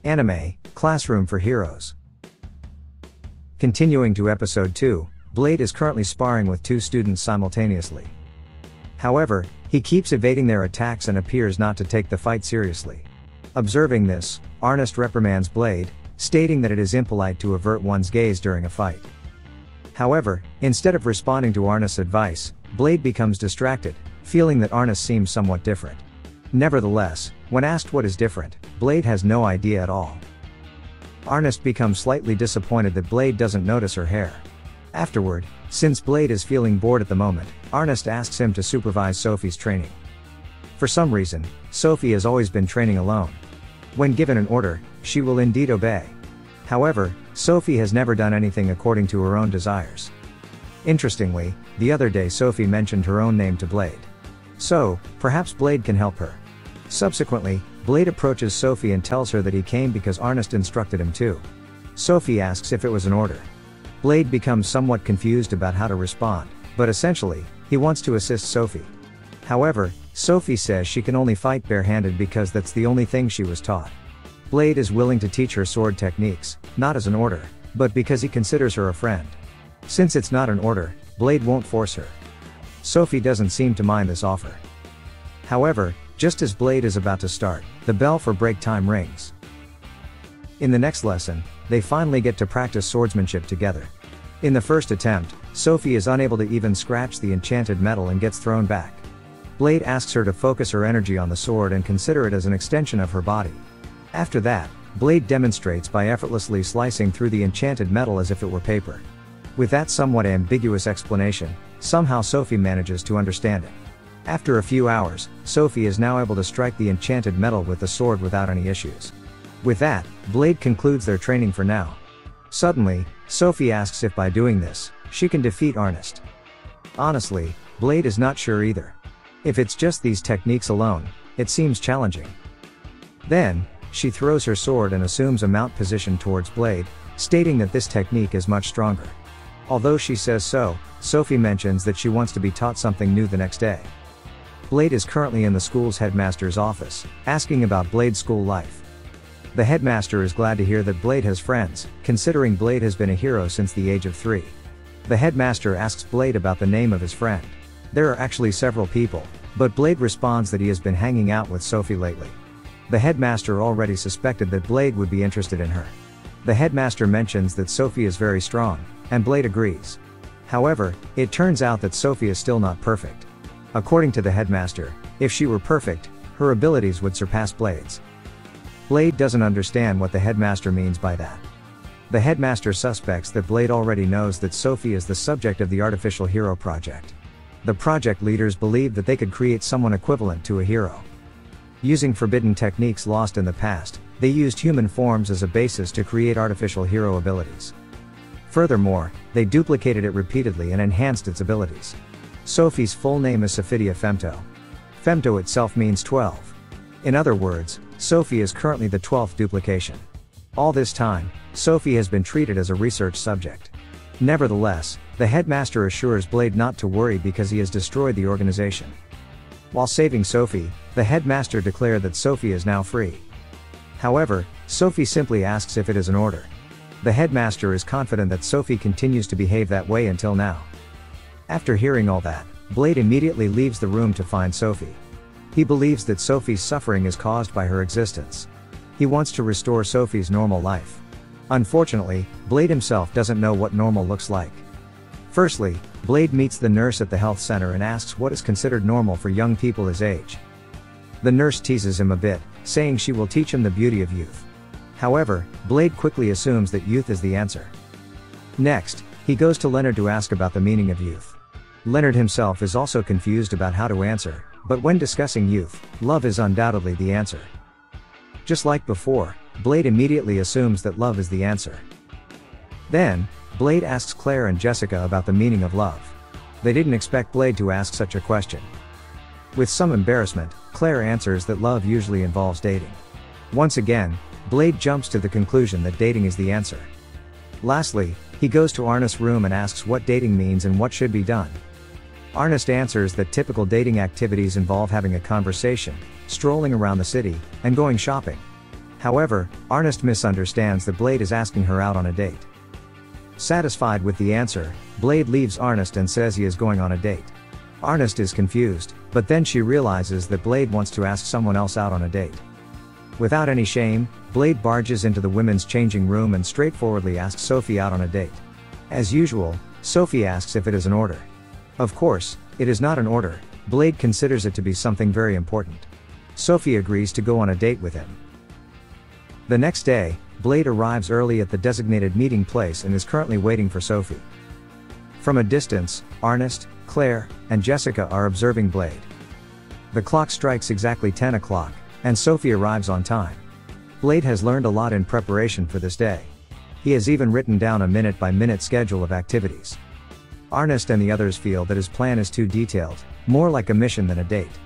Anime, Classroom for Heroes. Continuing to episode 2, Blade is currently sparring with 2 students simultaneously. However, he keeps evading their attacks and appears not to take the fight seriously. Observing this, Arnest reprimands Blade, stating that it is impolite to avert one's gaze during a fight. However, instead of responding to Arnest's advice, Blade becomes distracted, feeling that Arnest seems somewhat different. Nevertheless, when asked what is different, Blade has no idea at all. Arnest becomes slightly disappointed that Blade doesn't notice her hair. Afterward, since Blade is feeling bored at the moment, Arnest asks him to supervise Sophie's training. For some reason, Sophie has always been training alone. When given an order, she will indeed obey. However, Sophie has never done anything according to her own desires. Interestingly, the other day Sophie mentioned her own name to Blade. So, perhaps Blade can help her. Subsequently, Blade approaches Sophie and tells her that he came because Arnest instructed him to. Sophie asks if it was an order. Blade becomes somewhat confused about how to respond, but essentially, he wants to assist Sophie. However, Sophie says she can only fight barehanded because that's the only thing she was taught. Blade is willing to teach her sword techniques, not as an order, but because he considers her a friend. Since it's not an order, Blade won't force her. Sophie doesn't seem to mind this offer. However, just as Blade is about to start, the bell for break time rings. In the next lesson, they finally get to practice swordsmanship together. In the first attempt, Sophie is unable to even scratch the enchanted metal and gets thrown back. Blade asks her to focus her energy on the sword and consider it as an extension of her body. After that, Blade demonstrates by effortlessly slicing through the enchanted metal as if it were paper. With that somewhat ambiguous explanation, somehow Sophie manages to understand it. After a few hours, Sophie is now able to strike the enchanted metal with the sword without any issues. With that, Blade concludes their training for now. Suddenly, Sophie asks if by doing this, she can defeat Arnest. Honestly, Blade is not sure either. If it's just these techniques alone, it seems challenging. Then, she throws her sword and assumes a mount position towards Blade, stating that this technique is much stronger. Although she says so, Sophie mentions that she wants to be taught something new the next day. Blade is currently in the school's headmaster's office, asking about Blade's school life. The headmaster is glad to hear that Blade has friends, considering Blade has been a hero since the age of 3. The headmaster asks Blade about the name of his friend. There are actually several people, but Blade responds that he has been hanging out with Sophie lately. The headmaster already suspected that Blade would be interested in her. The headmaster mentions that Sophie is very strong, and Blade agrees. However, it turns out that Sophie is still not perfect. According to the headmaster, if she were perfect, her abilities would surpass Blade's. Blade doesn't understand what the headmaster means by that. The headmaster suspects that Blade already knows that Sophie is the subject of the artificial hero project. The project leaders believed that they could create someone equivalent to a hero. Using forbidden techniques lost in the past, they used human forms as a basis to create artificial hero abilities. Furthermore, they duplicated it repeatedly and enhanced its abilities. Sophie's full name is Sophitia Femto. Femto itself means 12. In other words, Sophie is currently the 12th duplication. All this time, Sophie has been treated as a research subject. Nevertheless, the headmaster assures Blade not to worry because he has destroyed the organization. While saving Sophie, the headmaster declared that Sophie is now free. However, Sophie simply asks if it is an order. The headmaster is confident that Sophie continues to behave that way until now. After hearing all that, Blade immediately leaves the room to find Sophie. He believes that Sophie's suffering is caused by her existence. He wants to restore Sophie's normal life. Unfortunately, Blade himself doesn't know what normal looks like. Firstly, Blade meets the nurse at the health center and asks what is considered normal for young people his age. The nurse teases him a bit, saying she will teach him the beauty of youth. However, Blade quickly assumes that youth is the answer. Next, he goes to Leonard to ask about the meaning of youth. Leonard himself is also confused about how to answer, but when discussing youth, love is undoubtedly the answer. Just like before, Blade immediately assumes that love is the answer. Then, Blade asks Claire and Jessica about the meaning of love. They didn't expect Blade to ask such a question. With some embarrassment, Claire answers that love usually involves dating. Once again, Blade jumps to the conclusion that dating is the answer. Lastly, he goes to Arnest's room and asks what dating means and what should be done. Arnest answers that typical dating activities involve having a conversation, strolling around the city, and going shopping. However, Arnest misunderstands that Blade is asking her out on a date. Satisfied with the answer, Blade leaves Arnest and says he is going on a date. Arnest is confused, but then she realizes that Blade wants to ask someone else out on a date. Without any shame, Blade barges into the women's changing room and straightforwardly asks Sophie out on a date. As usual, Sophie asks if it is an order. Of course, it is not an order. Blade considers it to be something very important. Sophie agrees to go on a date with him. The next day, Blade arrives early at the designated meeting place and is currently waiting for Sophie. From a distance, Arnest, Claire, and Jessica are observing Blade. The clock strikes exactly 10 o'clock, and Sophie arrives on time. Blade has learned a lot in preparation for this day. He has even written down a minute-by-minute schedule of activities. Arnest and the others feel that his plan is too detailed, more like a mission than a date.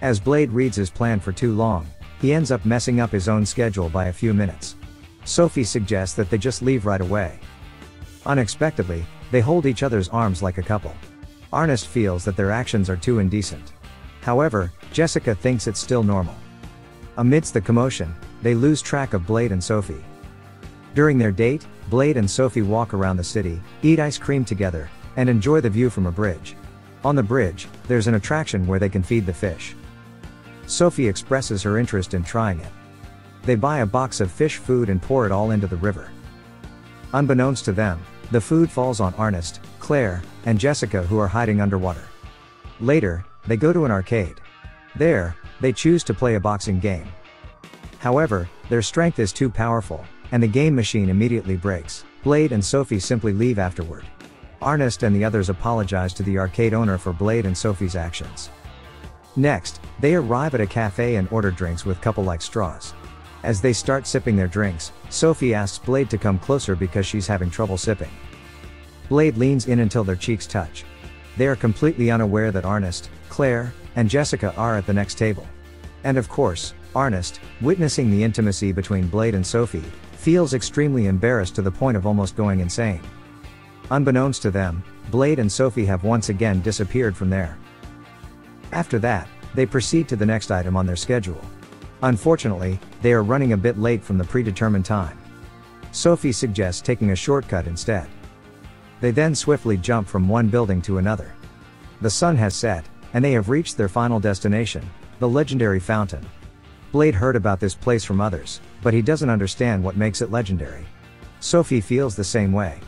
As Blade reads his plan for too long, he ends up messing up his own schedule by a few minutes. Sophie suggests that they just leave right away. Unexpectedly, they hold each other's arms like a couple. Arnest feels that their actions are too indecent. However, Jessica thinks it's still normal. Amidst the commotion, they lose track of Blade and Sophie. During their date, Blade and Sophie walk around the city, eat ice cream together, and enjoy the view from a bridge. On the bridge, there's an attraction where they can feed the fish. Sophie expresses her interest in trying it. They buy a box of fish food and pour it all into the river. Unbeknownst to them, the food falls on Arnest, Claire, and Jessica, who are hiding underwater. Later, they go to an arcade. There, they choose to play a boxing game. However, their strength is too powerful, and the game machine immediately breaks. Blade and Sophie simply leave afterward. Arnest and the others apologize to the arcade owner for Blade and Sophie's actions. Next, they arrive at a cafe and order drinks with couple-like straws. As they start sipping their drinks, Sophie asks Blade to come closer because she's having trouble sipping. Blade leans in until their cheeks touch. They are completely unaware that Arnest, Claire, and Jessica are at the next table. And of course, Arnest, witnessing the intimacy between Blade and Sophie, feels extremely embarrassed to the point of almost going insane. Unbeknownst to them, Blade and Sophie have once again disappeared from there. After that, they proceed to the next item on their schedule. Unfortunately, they are running a bit late from the predetermined time. Sophie suggests taking a shortcut instead. They then swiftly jump from one building to another. The sun has set, and they have reached their final destination, the legendary fountain. Blade heard about this place from others, but he doesn't understand what makes it legendary. Sophie feels the same way.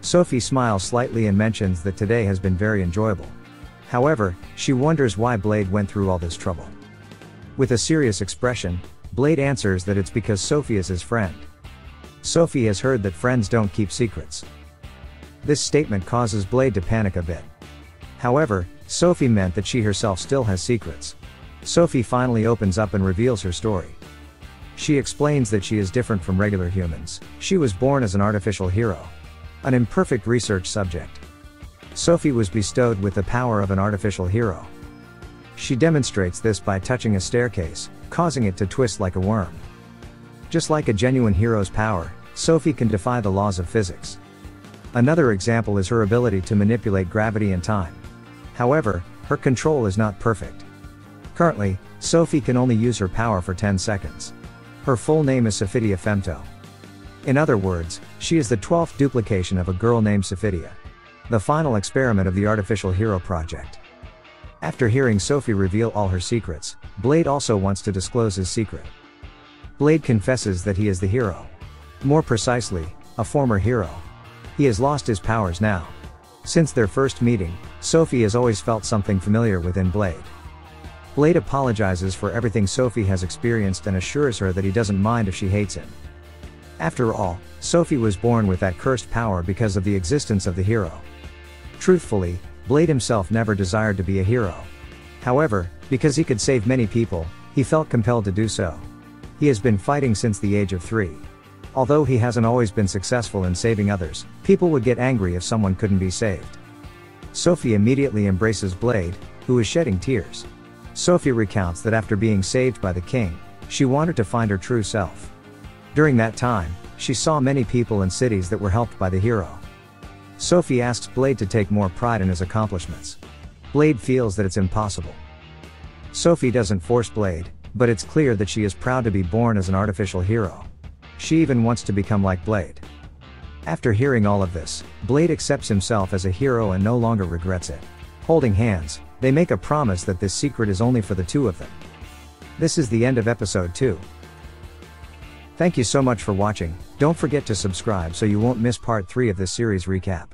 Sophie smiles slightly and mentions that today has been very enjoyable. However, she wonders why Blade went through all this trouble. With a serious expression, Blade answers that it's because Sophie is his friend. Sophie has heard that friends don't keep secrets. This statement causes Blade to panic a bit. However, Sophie meant that she herself still has secrets. Sophie finally opens up and reveals her story. She explains that she is different from regular humans. She was born as an artificial hero. An imperfect research subject. Sophie was bestowed with the power of an artificial hero. She demonstrates this by touching a staircase, causing it to twist like a worm. Just like a genuine hero's power, Sophie can defy the laws of physics. Another example is her ability to manipulate gravity and time. However, her control is not perfect. Currently, Sophie can only use her power for 10 seconds. Her full name is Sophidia Femto. In other words, she is the 12th duplication of a girl named Sophidia. The final experiment of the Artificial Hero Project. After hearing Sophie reveal all her secrets, Blade also wants to disclose his secret. Blade confesses that he is the hero. More precisely, a former hero. He has lost his powers now. Since their first meeting, Sophie has always felt something familiar within Blade. Blade apologizes for everything Sophie has experienced and assures her that he doesn't mind if she hates him. After all, Sophie was born with that cursed power because of the existence of the hero. Truthfully, Blade himself never desired to be a hero. However, because he could save many people, he felt compelled to do so. He has been fighting since the age of 3. Although he hasn't always been successful in saving others, people would get angry if someone couldn't be saved. Sophie immediately embraces Blade, who is shedding tears. Sophie recounts that after being saved by the king, she wanted to find her true self. During that time, she saw many people and cities that were helped by the hero. Sophie asks Blade to take more pride in his accomplishments. Blade feels that it's impossible. Sophie doesn't force Blade, but it's clear that she is proud to be born as an artificial hero. She even wants to become like Blade. After hearing all of this, Blade accepts himself as a hero and no longer regrets it. Holding hands, they make a promise that this secret is only for the two of them. This is the end of episode 2. Thank you so much for watching. Don't forget to subscribe so you won't miss part 3 of this series recap.